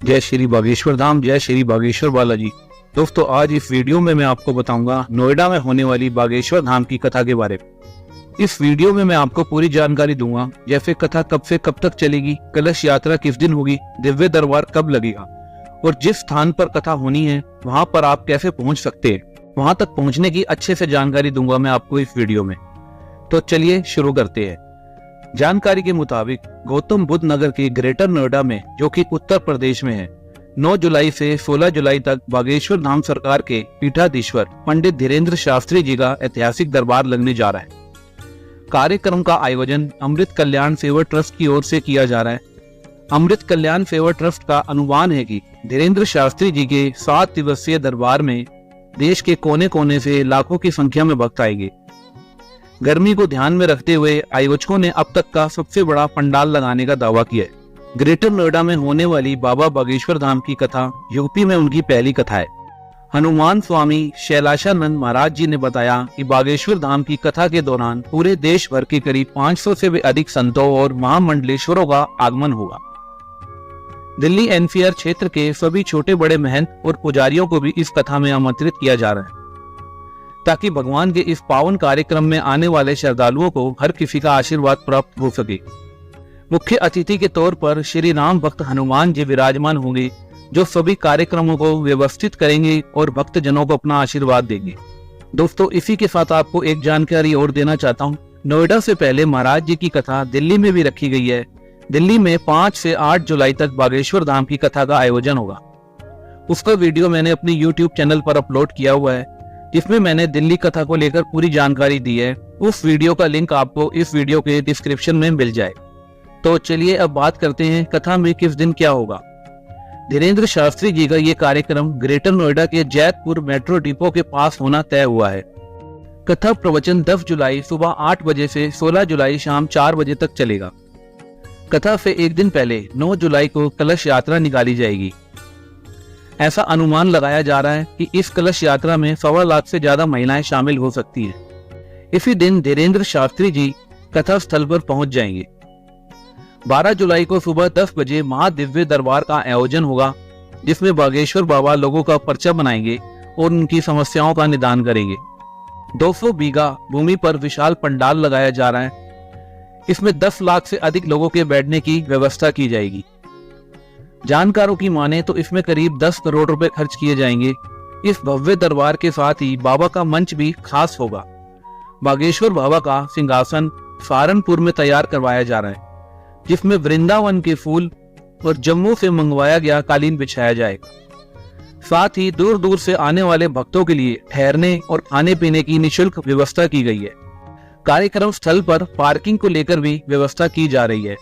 जय श्री बागेश्वर धाम, जय श्री बागेश्वर बालाजी। दोस्तों, आज इस वीडियो में मैं आपको बताऊंगा नोएडा में होने वाली बागेश्वर धाम की कथा के बारे में। इस वीडियो में मैं आपको पूरी जानकारी दूंगा, जैसे कथा कब से कब तक चलेगी, कलश यात्रा किस दिन होगी, दिव्य दरबार कब लगेगा और जिस स्थान पर कथा होनी है वहां पर आप कैसे पहुंच सकते हैं। वहां तक पहुंचने की अच्छे से जानकारी दूंगा मैं आपको इस वीडियो में। तो चलिए शुरू करते हैं। जानकारी के मुताबिक गौतम बुद्ध नगर के ग्रेटर नोएडा में, जो कि उत्तर प्रदेश में है, 9 जुलाई से 16 जुलाई तक बागेश्वर धाम सरकार के पीठाधीश्वर पंडित धीरेन्द्र शास्त्री जी का ऐतिहासिक दरबार लगने जा रहा है। कार्यक्रम का आयोजन अमृत कल्याण सेवा ट्रस्ट की ओर से किया जा रहा है। अमृत कल्याण सेवा ट्रस्ट का अनुमान है कि धीरेन्द्र शास्त्री जी के 7 दिवसीय दरबार में देश के कोने कोने से लाखों की संख्या में भक्त आएंगे। गर्मी को ध्यान में रखते हुए आयोजकों ने अब तक का सबसे बड़ा पंडाल लगाने का दावा किया है। ग्रेटर नोएडा में होने वाली बाबा बागेश्वर धाम की कथा यूपी में उनकी पहली कथा है। हनुमान स्वामी शैलाशानंद महाराज जी ने बताया कि बागेश्वर धाम की कथा के दौरान पूरे देश भर के करीब 500 से भी अधिक संतों और महामंडलेश्वरों का आगमन होगा। दिल्ली एनसीआर क्षेत्र के सभी छोटे बड़े महंत और पुजारियों को भी इस कथा में आमंत्रित किया जा रहा है, ताकि भगवान के इस पावन कार्यक्रम में आने वाले श्रद्धालुओं को हर किसी का आशीर्वाद प्राप्त हो सके। मुख्य अतिथि के तौर पर श्री राम भक्त हनुमान जी विराजमान होंगे, जो सभी कार्यक्रमों को व्यवस्थित करेंगे और भक्तजनों को अपना आशीर्वाद देंगे। दोस्तों, इसी के साथ आपको एक जानकारी और देना चाहता हूँ। नोएडा से पहले महाराज जी की कथा दिल्ली में भी रखी गई है। दिल्ली में 5 से 8 जुलाई तक बागेश्वर धाम की कथा का आयोजन होगा। उसका वीडियो मैंने अपने YouTube चैनल पर अपलोड किया हुआ है, जिसमें मैंने दिल्ली कथा को लेकर पूरी जानकारी दी है। उस वीडियो का लिंक आपको इस वीडियो के डिस्क्रिप्शन में मिल जाए। तो चलिए अब बात करते हैं कथा में किस दिन क्या होगा। धीरेन्द्र शास्त्री जी का ये कार्यक्रम ग्रेटर नोएडा के जैतपुर मेट्रो डिपो के पास होना तय हुआ है। कथा प्रवचन 10 जुलाई सुबह 8 बजे से 16 जुलाई शाम 4 बजे तक चलेगा। कथा से एक दिन पहले 9 जुलाई को कलश यात्रा निकाली जाएगी। ऐसा अनुमान लगाया जा रहा है कि इस कलश यात्रा में 1.25 लाख से ज्यादा महिलाएं शामिल हो सकती हैं। इसी दिन धीरेन्द्र शास्त्री जी कथा स्थल पर पहुंच जाएंगे। 12 जुलाई को सुबह 10 बजे महादिव्य दरबार का आयोजन होगा, जिसमें बागेश्वर बाबा लोगों का पर्चा बनाएंगे और उनकी समस्याओं का निदान करेंगे। 200 बीघा भूमि पर विशाल पंडाल लगाया जा रहा है। इसमें 10 लाख से अधिक लोगों के बैठने की व्यवस्था की जाएगी। जानकारों की माने तो इसमें करीब 10 करोड़ रुपए खर्च किए जाएंगे। इस भव्य दरबार के साथ ही बाबा का मंच भी खास होगा। बागेश्वर बाबा का सिंहासन सहारनपुर में तैयार करवाया जा रहा है, जिसमें वृंदावन के फूल और जम्मू से मंगवाया गया कालीन बिछाया जाएगा। साथ ही दूर दूर से आने वाले भक्तों के लिए ठहरने और खाने पीने की निःशुल्क व्यवस्था की गई है। कार्यक्रम स्थल पर पार्किंग को लेकर भी व्यवस्था की जा रही है।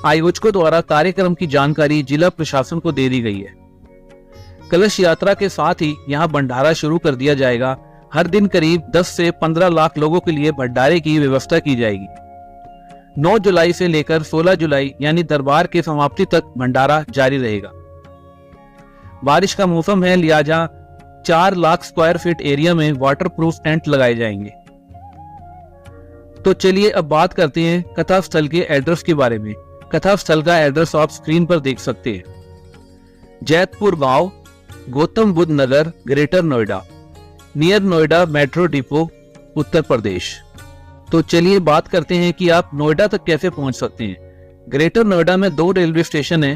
आयोजकों द्वारा कार्यक्रम की जानकारी जिला प्रशासन को दे दी गई है। कलश यात्रा के साथ ही यहां भंडारा शुरू कर दिया जाएगा। हर दिन करीब 10 से 15 लाख लोगों के लिए भंडारे की व्यवस्था की जाएगी। 9 जुलाई से लेकर 16 जुलाई यानी दरबार के समाप्ति तक भंडारा जारी रहेगा। बारिश का मौसम है, लिहाजा 4 लाख स्क्वायर फीट एरिया में वाटरप्रूफ टेंट लगाए जाएंगे। तो चलिए अब बात करते हैं कथा स्थल के एड्रेस के बारे में। कथा स्थल का एड्रेस आप स्क्रीन पर देख सकते हैं। जैतपुर गांव, Gautam Buddh Nagar, greater Noida, near Noida metro depot, Uttar Pradesh. तो चलिए बात करते हैं कि आप नोएडा तक कैसे पहुंच सकते हैं। ग्रेटर नोएडा में 2 रेलवे स्टेशन है।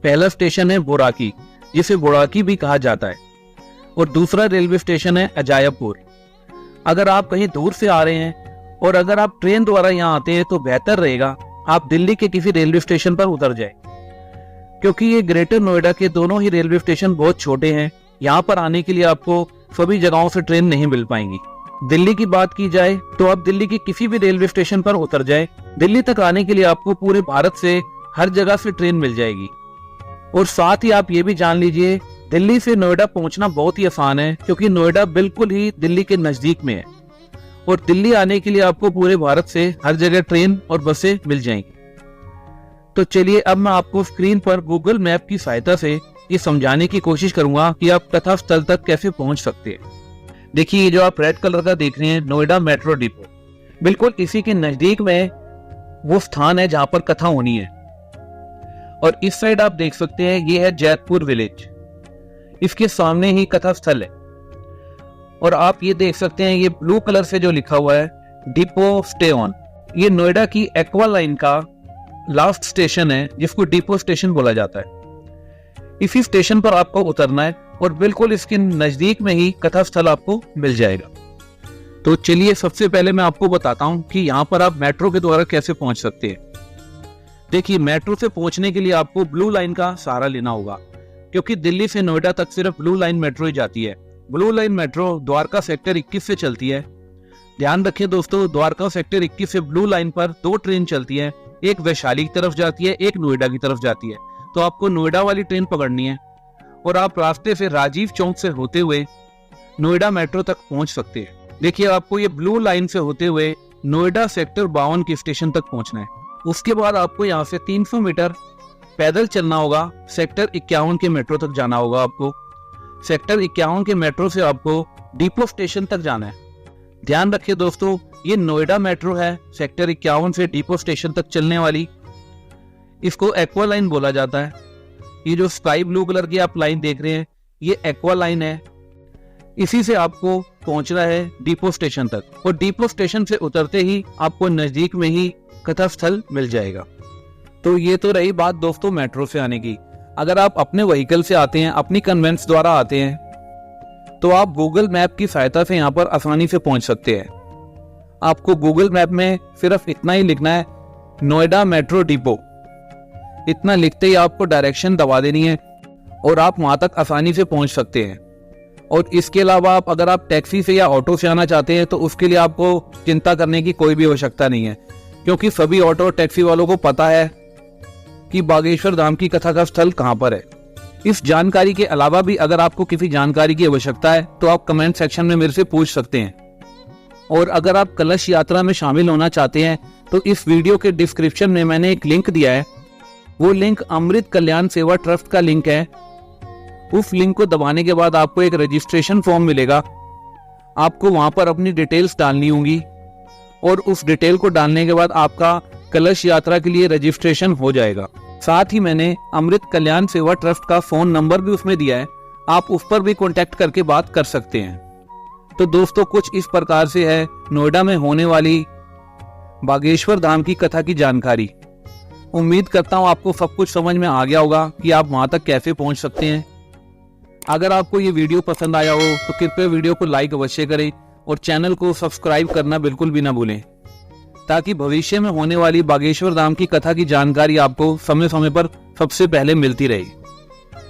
पहला स्टेशन है बोराकी, जिसे बोराकी भी कहा जाता है, और दूसरा रेलवे स्टेशन है अजायपुर। अगर आप कहीं दूर से आ रहे हैं और अगर आप ट्रेन द्वारा यहाँ आते हैं तो बेहतर रहेगा आप दिल्ली के किसी रेलवे स्टेशन पर उतर जाए, क्योंकि ये ग्रेटर नोएडा के दोनों ही रेलवे स्टेशन बहुत छोटे हैं। यहाँ पर आने के लिए आपको सभी जगहों से ट्रेन नहीं मिल पाएंगी। दिल्ली की बात की जाए तो आप दिल्ली के किसी भी रेलवे स्टेशन पर उतर जाए। दिल्ली तक आने के लिए आपको पूरे भारत से हर जगह से ट्रेन मिल जाएगी। और साथ ही आप ये भी जान लीजिए, दिल्ली से नोएडा पहुंचना बहुत ही आसान है, क्योंकि नोएडा बिल्कुल ही दिल्ली के नजदीक में है और दिल्ली आने के लिए आपको पूरे भारत से हर जगह ट्रेन और बसें मिल जाएंगी। तो चलिए अब मैं आपको स्क्रीन पर गूगल मैप की सहायता से ये समझाने की कोशिश करूंगा कि आप कथा स्थल तक कैसे पहुंच सकते हैं। देखिए, ये जो आप रेड कलर का देख रहे हैं, नोएडा मेट्रो डिपो, बिल्कुल इसी के नजदीक में वो स्थान है जहां पर कथा होनी है। और इस साइड आप देख सकते हैं ये है जैतपुर विलेज, इसके सामने ही कथा स्थल है। और आप ये देख सकते हैं ये ब्लू कलर से जो लिखा हुआ है डिपो स्टे ऑन, ये नोएडा की एक्वा लाइन का लास्ट स्टेशन है जिसको डिपो स्टेशन बोला जाता है। इसी स्टेशन पर आपको उतरना है और बिल्कुल इसके नजदीक में ही कथा स्थल आपको मिल जाएगा। तो चलिए सबसे पहले मैं आपको बताता हूं कि यहाँ पर आप मेट्रो के द्वारा कैसे पहुंच सकते हैं। देखिए, मेट्रो से पहुंचने के लिए आपको ब्लू लाइन का सहारा लेना होगा, क्योंकि दिल्ली से नोएडा तक सिर्फ ब्लू लाइन मेट्रो ही जाती है। Blue line metro Dwarka sector 21 से चलती है। ध्यान रखें दोस्तों, द्वारका सेक्टर 21 से ब्लू लाइन पर 2 ट्रेन चलती है, एक वैशाली की तरफ जाती है, एक नोएडा की तरफ जाती है। तो आपको नोएडा वाली ट्रेन पकड़नी है और आप रास्ते से राजीव चौक से होते हुए नोएडा मेट्रो तक पहुंच सकते हैं। देखिए, आपको ये ब्लू लाइन से होते हुए नोएडा सेक्टर 52 के स्टेशन तक पहुंचना है। उसके बाद आपको यहाँ से 300 मीटर पैदल चलना होगा, सेक्टर 51 के मेट्रो तक जाना होगा। आपको सेक्टर 51 के मेट्रो से आपको डिपो स्टेशन तक जाना है। ध्यान रखिए दोस्तों, ये नोएडा मेट्रो है सेक्टर 51 से डिपो स्टेशन तक चलने वाली, इसको एक्वा लाइन बोला जाता है। ये जो स्काई ब्लू कलर की आप लाइन देख रहे हैं ये एक्वा लाइन है। इसी से आपको पहुंचना है डिपो स्टेशन तक और डिपो स्टेशन से उतरते ही आपको नजदीक में ही कथा स्थल मिल जाएगा। तो ये तो रही बात दोस्तों मेट्रो से आने की। अगर आप अपने व्हीकल से आते हैं, अपनी कन्वेंस द्वारा आते हैं, तो आप गूगल मैप की सहायता से यहाँ पर आसानी से पहुंच सकते हैं। आपको गूगल मैप में सिर्फ इतना ही लिखना है, नोएडा मेट्रो डिपो। इतना लिखते ही आपको डायरेक्शन दबा देनी है और आप वहां तक आसानी से पहुंच सकते हैं। और इसके अलावा अगर आप टैक्सी से या ऑटो से आना चाहते हैं तो उसके लिए आपको चिंता करने की कोई भी आवश्यकता नहीं है, क्योंकि सभी ऑटो और टैक्सी वालों को पता है कि बागेश्वर धाम की कथा का स्थल कहां पर है। इस जानकारी के अलावा भी अगर आपको किसी जानकारी की आवश्यकता है तो आप कमेंट सेक्शन में मेरे से पूछ सकते हैं। और अगर आप कलश यात्रा में शामिल होना चाहते हैं तो इस वीडियो के डिस्क्रिप्शन में मैंने एक लिंक दिया है, वो लिंक अमृत कल्याण सेवा ट्रस्ट का लिंक है। उस लिंक को दबाने के बाद आपको एक रजिस्ट्रेशन फॉर्म मिलेगा। आपको वहां पर अपनी डिटेल्स डालनी होंगी और उस डिटेल को डालने के बाद आपका कलश यात्रा के लिए रजिस्ट्रेशन हो जाएगा। साथ ही मैंने अमृत कल्याण सेवा ट्रस्ट का फोन नंबर भी उसमें दिया है, आप उस पर भी कांटेक्ट करके बात कर सकते हैं। तो दोस्तों कुछ इस प्रकार से है नोएडा में होने वाली बागेश्वर धाम की कथा की जानकारी। उम्मीद करता हूं आपको सब कुछ समझ में आ गया होगा कि आप वहां तक कैसे पहुंच सकते हैं। अगर आपको ये वीडियो पसंद आया हो तो कृपया वीडियो को लाइक अवश्य करें और चैनल को सब्सक्राइब करना बिल्कुल भी ना भूलें, ताकि भविष्य में होने वाली बागेश्वर धाम की कथा की जानकारी आपको समय समय पर सबसे पहले मिलती रहे।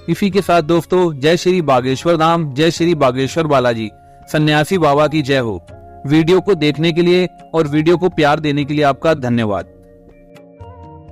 इसी के साथ दोस्तों, जय श्री बागेश्वर धाम, जय श्री बागेश्वर बालाजी, सन्यासी बाबा की जय हो। वीडियो को देखने के लिए और वीडियो को प्यार देने के लिए आपका धन्यवाद।